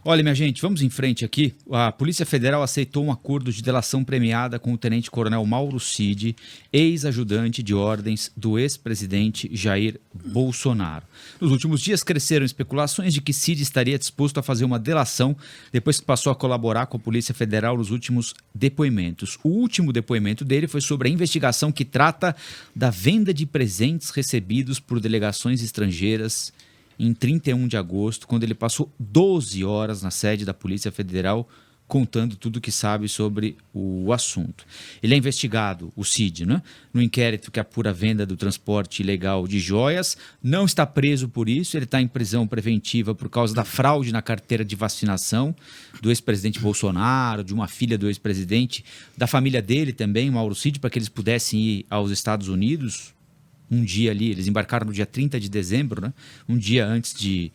Olha, minha gente, vamos em frente aqui. A Polícia Federal aceitou um acordo de delação premiada com o tenente-coronel Mauro Cid, ex-ajudante de ordens do ex-presidente Jair Bolsonaro. Nos últimos dias cresceram especulações de que Cid estaria disposto a fazer uma delação depois que passou a colaborar com a Polícia Federal nos últimos depoimentos. O último depoimento dele foi sobre a investigação que trata da venda de presentes recebidos por delegações estrangeiras em 31 de agosto, quando ele passou 12 horas na sede da Polícia Federal contando tudo o que sabe sobre o assunto. Ele é investigado, o Cid, né, no inquérito que apura a venda do transporte ilegal de joias, não está preso por isso, ele está em prisão preventiva por causa da fraude na carteira de vacinação do ex-presidente Bolsonaro, de uma filha do ex-presidente, da família dele também, Mauro Cid, para que eles pudessem ir aos Estados Unidos. Um dia ali, eles embarcaram no dia 30 de dezembro, né? Um dia antes de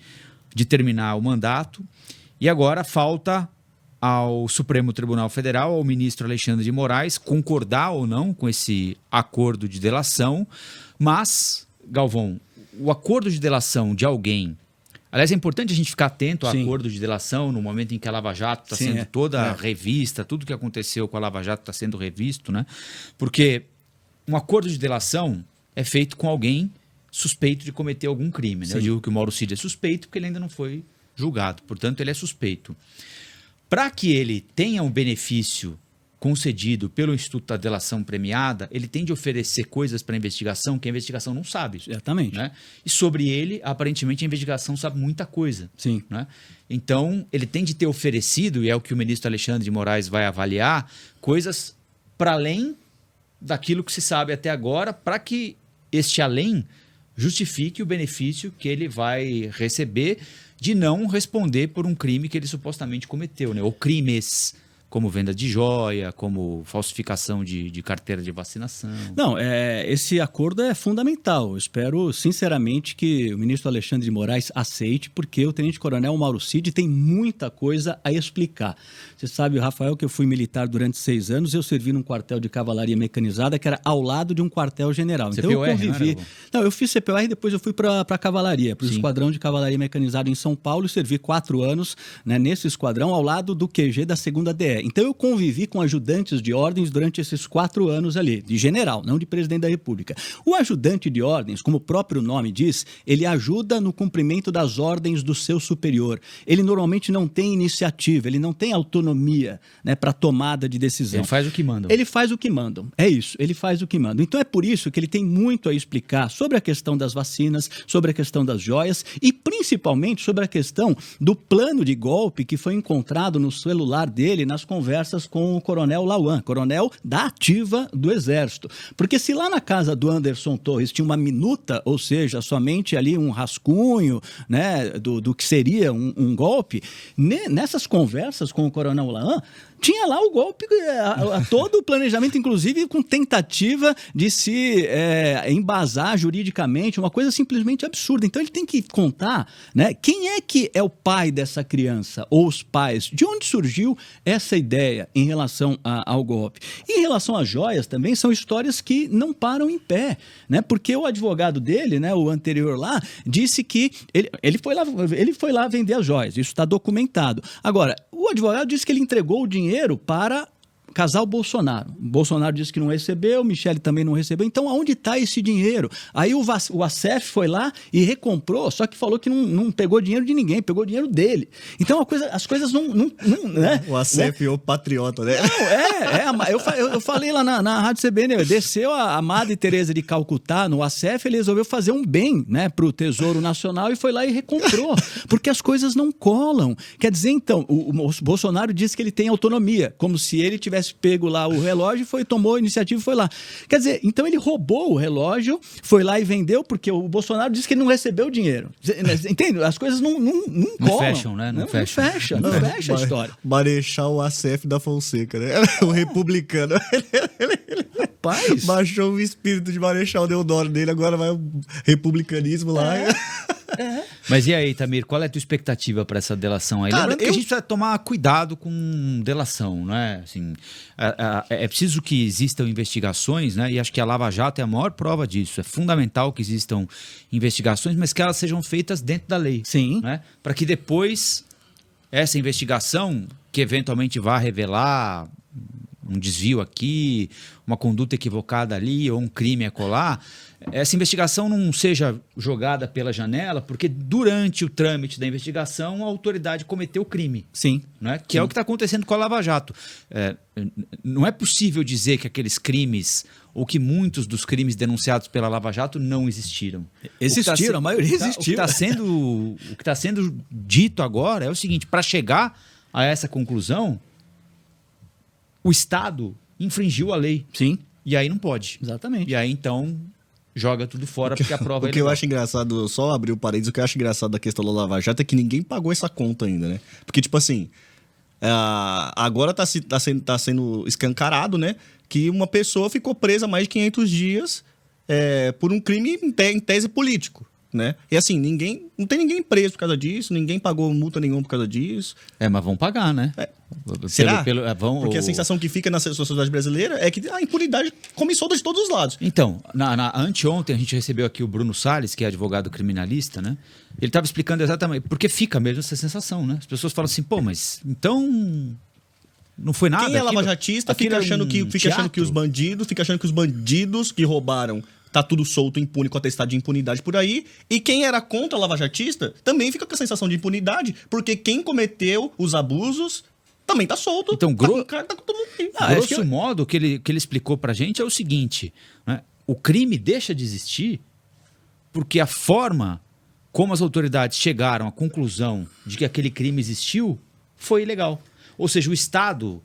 terminar o mandato. E agora falta ao Supremo Tribunal Federal, ao ministro Alexandre de Moraes, concordar ou não com esse acordo de delação. Mas, Galvão, o acordo de delação de alguém... Aliás, é importante a gente ficar atento ao acordo de delação no momento em que a Lava Jato está sendo toda revista, tudo que aconteceu com a Lava Jato está sendo revisto, né? Porque um acordo de delação é feito com alguém suspeito de cometer algum crime. Né? Eu digo que o Mauro Cid é suspeito porque ele ainda não foi julgado, portanto ele é suspeito. Para que ele tenha um benefício concedido pelo Instituto da Delação Premiada, ele tem de oferecer coisas para a investigação que a investigação não sabe. Exatamente. Né? E sobre ele, aparentemente, a investigação sabe muita coisa. Sim. Né? Então, ele tem de ter oferecido, e é o que o ministro Alexandre de Moraes vai avaliar, coisas para além daquilo que se sabe até agora, para que este além justifique o benefício que ele vai receber de não responder por um crime que ele supostamente cometeu, né? Ou crimes, como venda de joia, como falsificação de carteira de vacinação. Não, esse acordo é fundamental. Eu espero, sinceramente, que o ministro Alexandre de Moraes aceite, porque o tenente-coronel Mauro Cid tem muita coisa a explicar. Você sabe, Rafael, que eu fui militar durante 6 anos, eu servi num quartel de cavalaria mecanizada que era ao lado de um quartel-general. Então eu convivi... Não, eu fiz CPOR e depois eu fui para a cavalaria, para o Esquadrão de Cavalaria Mecanizada em São Paulo, e servi 4 anos, né, nesse esquadrão ao lado do QG da 2ª DE. Então eu convivi com ajudantes de ordens durante esses 4 anos ali, de general, não de presidente da República. O ajudante de ordens, como o próprio nome diz, ele ajuda no cumprimento das ordens do seu superior. Ele normalmente não tem iniciativa, ele não tem autonomia, né, para tomada de decisão. Ele faz o que mandam. Ele faz o que mandam, é isso, ele faz o que mandam. Então é por isso que ele tem muito a explicar sobre a questão das vacinas, sobre a questão das joias e principalmente sobre a questão do plano de golpe que foi encontrado no celular dele nas conversas com o coronel Lauan, coronel da ativa do Exército. Porque se lá na casa do Anderson Torres tinha uma minuta, ou seja, somente ali um rascunho, né, do que seria um golpe, nessas conversas com o coronel Lauan, tinha lá o golpe, todo o planejamento, inclusive com tentativa de se embasar juridicamente, uma coisa simplesmente absurda. Então ele tem que contar, né, quem é que é o pai dessa criança, ou os pais, de onde surgiu essa ideia em relação ao golpe. E em relação às joias também, são histórias que não param em pé, né, porque o advogado dele, né, o anterior lá, disse que ele foi lá vender as joias, isso está documentado. Agora, o advogado disse que ele entregou o dinheiro para casal Bolsonaro. O Bolsonaro disse que não recebeu, Michele também não recebeu. Então, aonde está esse dinheiro? Aí o ACF foi lá e recomprou, só que falou que não pegou dinheiro de ninguém, pegou dinheiro dele. Então, as coisas não né? O ACF é o patriota, né? Não, eu falei lá na Rádio CBN, desceu a Madre Teresa de Calcutá no ACF, ele resolveu fazer um bem, né, para o Tesouro Nacional e foi lá e recomprou, porque as coisas não colam. Quer dizer, então, o Bolsonaro disse que ele tem autonomia, como se ele tivesse pego lá o relógio, tomou a iniciativa e foi lá. Quer dizer, então ele roubou o relógio, foi lá e vendeu, porque o Bolsonaro disse que ele não recebeu o dinheiro. Entende? As coisas não colam. Fecham, né? Não fecha a história. Marechal ACF da Fonseca, né? O republicano. Rapaz. Baixou o espírito de Marechal Deodoro dele, agora vai o republicanismo lá. Mas e aí, Tamir, qual é a tua expectativa para essa delação aí? Lembrando que a gente precisa tomar cuidado com delação, né? Assim, é preciso que existam investigações, né? E acho que a Lava Jato é a maior prova disso. É fundamental que existam investigações, mas que elas sejam feitas dentro da lei. Sim. Né? Para que depois essa investigação, que eventualmente vai revelar um desvio aqui, uma conduta equivocada ali ou um crime acolá, essa investigação não seja jogada pela janela, porque durante o trâmite da investigação a autoridade cometeu o crime. Sim. Né? Que é o que está acontecendo com a Lava Jato. Não é possível dizer que aqueles crimes, ou que muitos dos crimes denunciados pela Lava Jato não existiram. Existiram, a maioria existiu. O que está sendo dito agora é o seguinte: para chegar a essa conclusão, o Estado infringiu a lei. Sim. E aí não pode. Exatamente. E aí, então, joga tudo fora porque a prova O que eu acho engraçado, só abrir o parênteses, o que eu acho engraçado da questão da Lava Jato é que ninguém pagou essa conta ainda, né? Porque, tipo assim, agora tá sendo escancarado, né? Que uma pessoa ficou presa mais de 500 dias por um crime em tese político, né? E assim, não tem ninguém preso por causa disso, ninguém pagou multa nenhuma por causa disso. mas vão pagar, né? Será? Porque a sensação que fica na sociedade brasileira é que a impunidade come solta de todos os lados. Então, anteontem a gente recebeu aqui o Bruno Salles, que é advogado criminalista, né? Ele estava explicando exatamente, porque fica mesmo essa sensação, né? As pessoas falam assim, pô, mas então não foi nada. Quem é lavajatista fica achando que os bandidos que roubaram tá tudo solto, impune, com atestado de impunidade por aí. E quem era contra lavajatista também fica com a sensação de impunidade, porque quem cometeu os abusos também tá solto. Então, grosso modo, o que ele explicou pra gente é o seguinte, né? O crime deixa de existir porque a forma como as autoridades chegaram à conclusão de que aquele crime existiu foi ilegal. Ou seja, o Estado...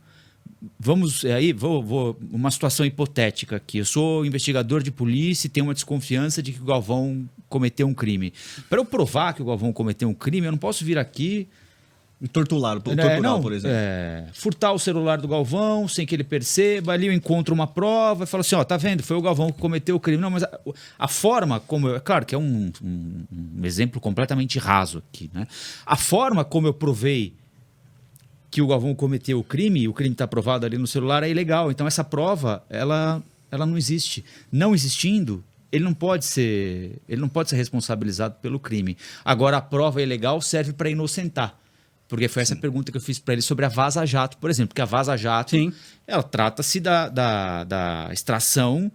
vou uma situação hipotética aqui. Eu sou investigador de polícia e tenho uma desconfiança de que o Galvão cometeu um crime. Para eu provar que o Galvão cometeu um crime, eu não posso vir aqui... Torturar, por exemplo. Furtar o celular do Galvão sem que ele perceba, ali eu encontro uma prova e falo assim, tá vendo? Foi o Galvão que cometeu o crime. Não, mas a forma como... claro que é um exemplo completamente raso aqui, né? A forma como eu provei que o Galvão cometeu o crime está provado ali no celular, é ilegal. Então essa prova, ela não existe. Não existindo, ele não pode ser responsabilizado pelo crime. Agora, a prova ilegal serve para inocentar. Porque foi essa pergunta que eu fiz para ele sobre a Vaza Jato, por exemplo. Porque a Vaza Jato, ela trata-se da extração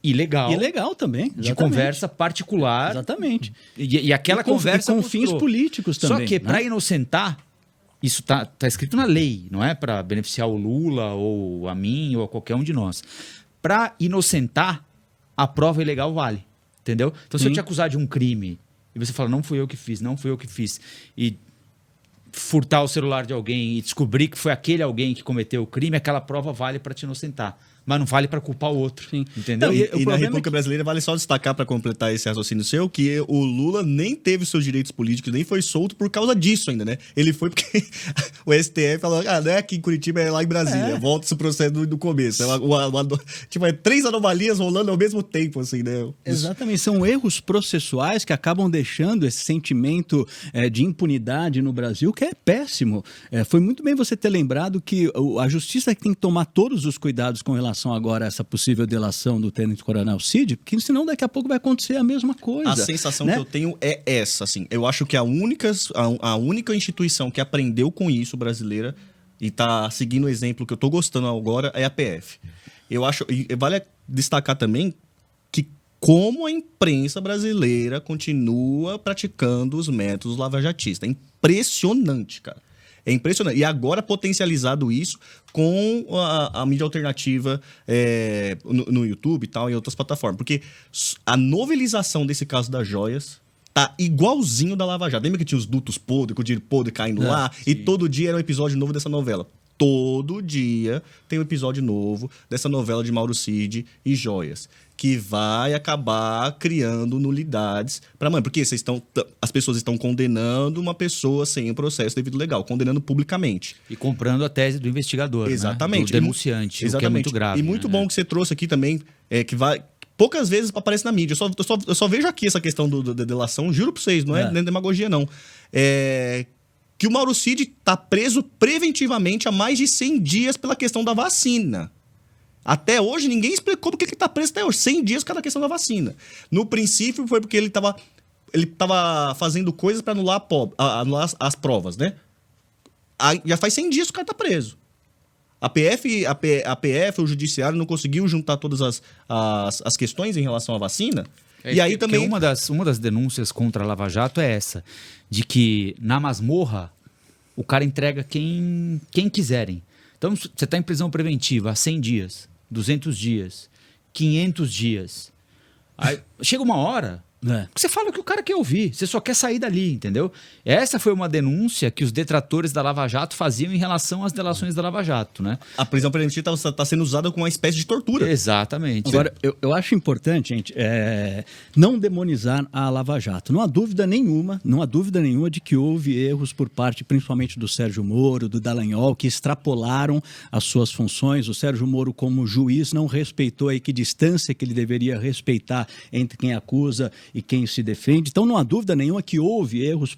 ilegal. Ilegal também. Exatamente. De conversa particular. Exatamente. E aquela conversa... com fins políticos também. Só que para inocentar, isso tá escrito na lei, não é para beneficiar o Lula ou a mim ou a qualquer um de nós. Para inocentar, a prova ilegal vale, entendeu? Então, se eu te acusar de um crime e você fala, não fui eu que fiz, e furtar o celular de alguém e descobrir que foi aquele alguém que cometeu o crime, aquela prova vale para te inocentar. Mas não vale para culpar o outro. Sim. Entendeu? Não, e na República Brasileira vale só destacar, para completar esse raciocínio seu, que o Lula nem teve os seus direitos políticos, nem foi solto por causa disso ainda, né? Ele foi porque o STF falou, não é aqui em Curitiba, é lá em Brasília. Volta esse processo do começo. Tipo, 3 anomalias rolando ao mesmo tempo, assim, né? Exatamente. São erros processuais que acabam deixando esse sentimento de impunidade no Brasil, que é péssimo. Foi muito bem você ter lembrado que a justiça tem que tomar todos os cuidados com relação agora a essa possível delação do tenente-coronel Cid, porque senão daqui a pouco vai acontecer a mesma coisa. A sensação que eu tenho é essa, assim. Eu acho que a única instituição que aprendeu com isso, brasileira, e tá seguindo o exemplo que eu tô gostando agora, é a PF. Eu acho, e vale destacar também que como a imprensa brasileira continua praticando os métodos lavajatistas. É impressionante, cara. É impressionante. E agora potencializado isso com a mídia alternativa no YouTube e tal, e outras plataformas. Porque a novelização desse caso das joias tá igualzinho da Lava Jato. Lembra que tinha os dutos podres, com o dinheiro podre caindo lá? Sim. E todo dia era um episódio novo dessa novela. Todo dia tem um episódio novo dessa novela de Mauro Cid e joias, que vai acabar criando nulidades para mãe. Porque as pessoas estão condenando uma pessoa sem um processo devido legal, condenando publicamente. E comprando a tese do investigador, exatamente, né? Do denunciante, exatamente. O que é muito grave. E muito bom que você trouxe aqui também, que vai... Poucas vezes aparece na mídia. Eu só vejo aqui essa questão da delação, juro para vocês, não é demagogia, não. Que o Mauro Cid está preso preventivamente há mais de 100 dias pela questão da vacina. Até hoje, ninguém explicou por que ele está preso até hoje. 100 dias por causa da questão da vacina. No princípio, foi porque ele estava fazendo coisas para anular as provas, né? já faz 100 dias que o cara tá preso. A PF, o judiciário, não conseguiu juntar todas as questões em relação à vacina. E aí também... Uma das denúncias contra a Lava Jato é essa, de que na masmorra o cara entrega quem quiserem. Então você está em prisão preventiva há 100 dias, 200 dias, 500 dias. Aí chega uma hora... que você fala o que o cara quer ouvir, você só quer sair dali, entendeu? Essa foi uma denúncia que os detratores da Lava Jato faziam em relação às delações da Lava Jato, né? A prisão preventiva está sendo usada como uma espécie de tortura. Exatamente. Agora, eu acho importante, gente, não demonizar a Lava Jato. Não há dúvida nenhuma de que houve erros por parte, principalmente do Sérgio Moro, do Dallagnol, que extrapolaram as suas funções. O Sérgio Moro, como juiz, não respeitou a equidistância que ele deveria respeitar entre quem acusa e quem se defende. Então, não há dúvida nenhuma que houve erros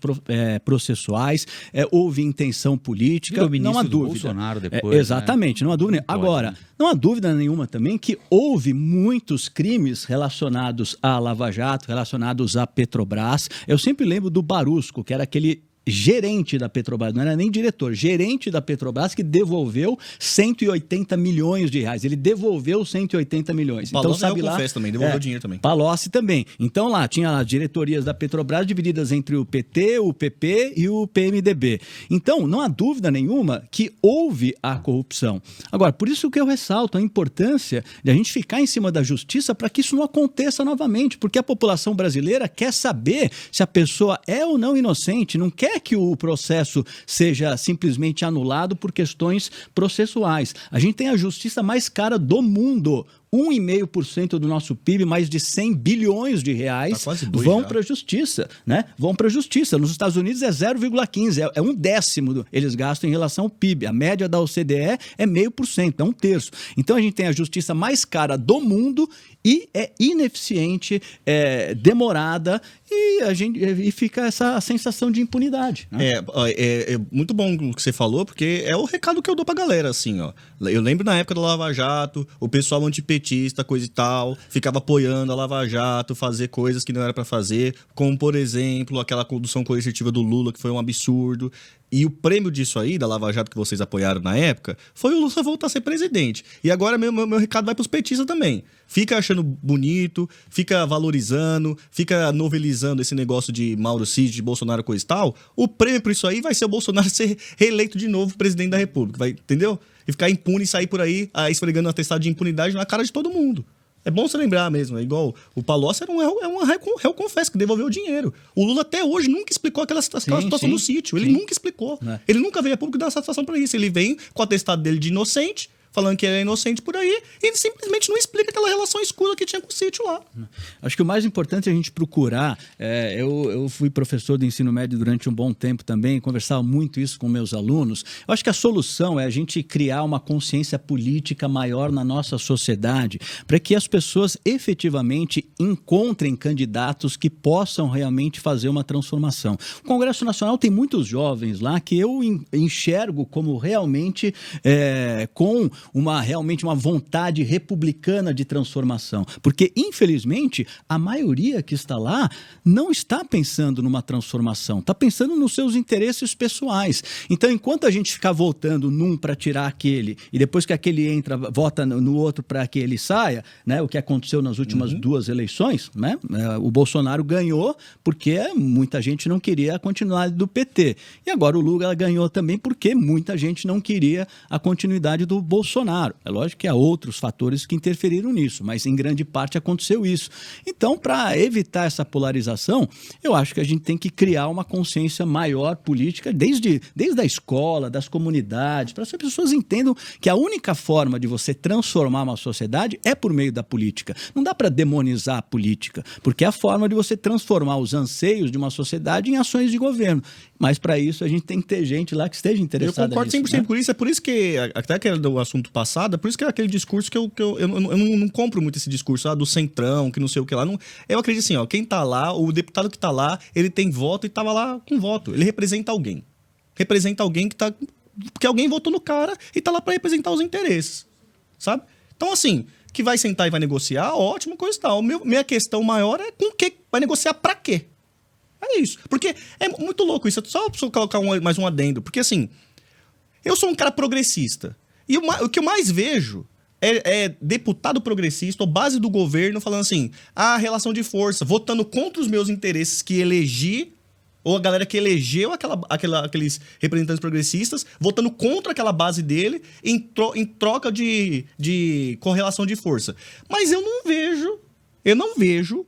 processuais, houve intenção política, não há dúvida. Bolsonaro depois, exatamente, não há dúvida. Agora, não há dúvida nenhuma também que houve muitos crimes relacionados à Lava Jato, relacionados à Petrobras. Eu sempre lembro do Barusco, que era aquele gerente da Petrobras, não era nem diretor, gerente da Petrobras, que devolveu 180 milhões de reais. Ele devolveu 180 milhões. Palocci, então, sabe lá, também, devolveu dinheiro também. Palocci também. Então, lá, tinha as diretorias da Petrobras divididas entre o PT, o PP e o PMDB. Então, não há dúvida nenhuma que houve a corrupção. Agora, por isso que eu ressalto a importância de a gente ficar em cima da justiça para que isso não aconteça novamente, porque a população brasileira quer saber se a pessoa é ou não inocente, não quer que o processo seja simplesmente anulado por questões processuais. A gente tem a justiça mais cara do mundo. 1,5% do nosso PIB, mais de 100 bilhões de reais, vão para a justiça, né? Vão para a justiça. Nos Estados Unidos é 0,15%, é um décimo eles gastam em relação ao PIB. A média da OCDE é 0,5%, é um terço. Então a gente tem a justiça mais cara do mundo e é ineficiente, demorada e fica essa sensação de impunidade. Né? É muito bom o que você falou, porque é o recado que eu dou pra galera, assim, ó. Eu lembro na época da Lava Jato, o pessoal antipetista, coisa e tal, ficava apoiando a Lava Jato, fazer coisas que não era pra fazer, como, por exemplo, aquela condução coercitiva do Lula, que foi um absurdo. E o prêmio disso aí, da Lava Jato que vocês apoiaram na época, foi o Lula voltar a ser presidente. E agora meu recado vai pros petistas também. Fica achando bonito, fica valorizando, fica novelizando esse negócio de Mauro Cid, de Bolsonaro, coisa e tal. O prêmio por isso aí vai ser o Bolsonaro ser reeleito de novo presidente da República, entendeu? E ficar impune e sair por aí esfregando um atestado de impunidade na cara de todo mundo. É bom você lembrar mesmo, é igual o Palocci era um réu confesso que devolveu o dinheiro. O Lula até hoje nunca explicou aquela situação do sítio, ele nunca explicou. Ele nunca veio a público dar satisfação para isso, ele vem com o atestado dele de inocente, falando que ele é inocente por aí, e ele simplesmente não explica aquela relação escura que tinha com o sítio lá. Acho que o mais importante é a gente procurar, eu fui professor do ensino médio durante um bom tempo também, conversava muito isso com meus alunos. Eu acho que a solução é a gente criar uma consciência política maior na nossa sociedade, para que as pessoas efetivamente encontrem candidatos que possam realmente fazer uma transformação. O Congresso Nacional tem muitos jovens lá que eu enxergo como realmente com realmente uma vontade republicana de transformação. Porque, infelizmente, a maioria que está lá não está pensando numa transformação, está pensando nos seus interesses pessoais. Então, enquanto a gente ficar votando num para tirar aquele, e depois que aquele entra, vota no outro para que ele saia, né, o que aconteceu nas últimas duas eleições, né, o Bolsonaro ganhou porque muita gente não queria a continuidade do PT. E agora o Lula ganhou também porque muita gente não queria a continuidade do Bolsonaro. É lógico que há outros fatores que interferiram nisso, mas em grande parte aconteceu isso. Então, para evitar essa polarização, eu acho que a gente tem que criar uma consciência maior política, desde a escola, das comunidades, para que as pessoas entendam que a única forma de você transformar uma sociedade é por meio da política. Não dá para demonizar a política, porque é a forma de você transformar os anseios de uma sociedade em ações de governo. Mas para isso a gente tem que ter gente lá que esteja interessada nisso. Eu concordo 100% com isso, é por isso que, até que era do assunto passado, é por isso que é aquele discurso que eu não compro muito esse discurso do centrão, que não sei o que lá. Não, eu acredito assim, ó, quem tá lá, o deputado que tá lá, ele tem voto e tava lá com voto. Ele representa alguém. Representa alguém porque alguém votou no cara e tá lá para representar os interesses, sabe? Então assim, que vai sentar e vai negociar, ótimo, coisa e tal. Minha questão maior é com que vai negociar para quê? É isso. Porque é muito louco isso. Só preciso colocar mais um adendo. Porque, assim, Eu sou um cara progressista. E o que eu mais vejo é deputado progressista ou base do governo falando assim, relação de força, votando contra os meus interesses que elegi, ou a galera que elegeu aqueles representantes progressistas, votando contra aquela base dele em troca de correlação de força. Mas eu não vejo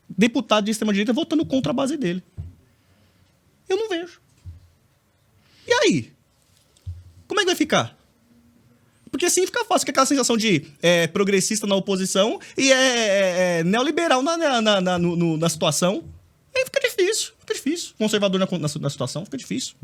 deputado de extrema-direita votando contra a base dele. Eu não vejo. E aí? Como é que vai ficar? Porque assim fica fácil, que aquela sensação de progressista na oposição e neoliberal na situação. Aí fica difícil. Conservador na situação fica difícil.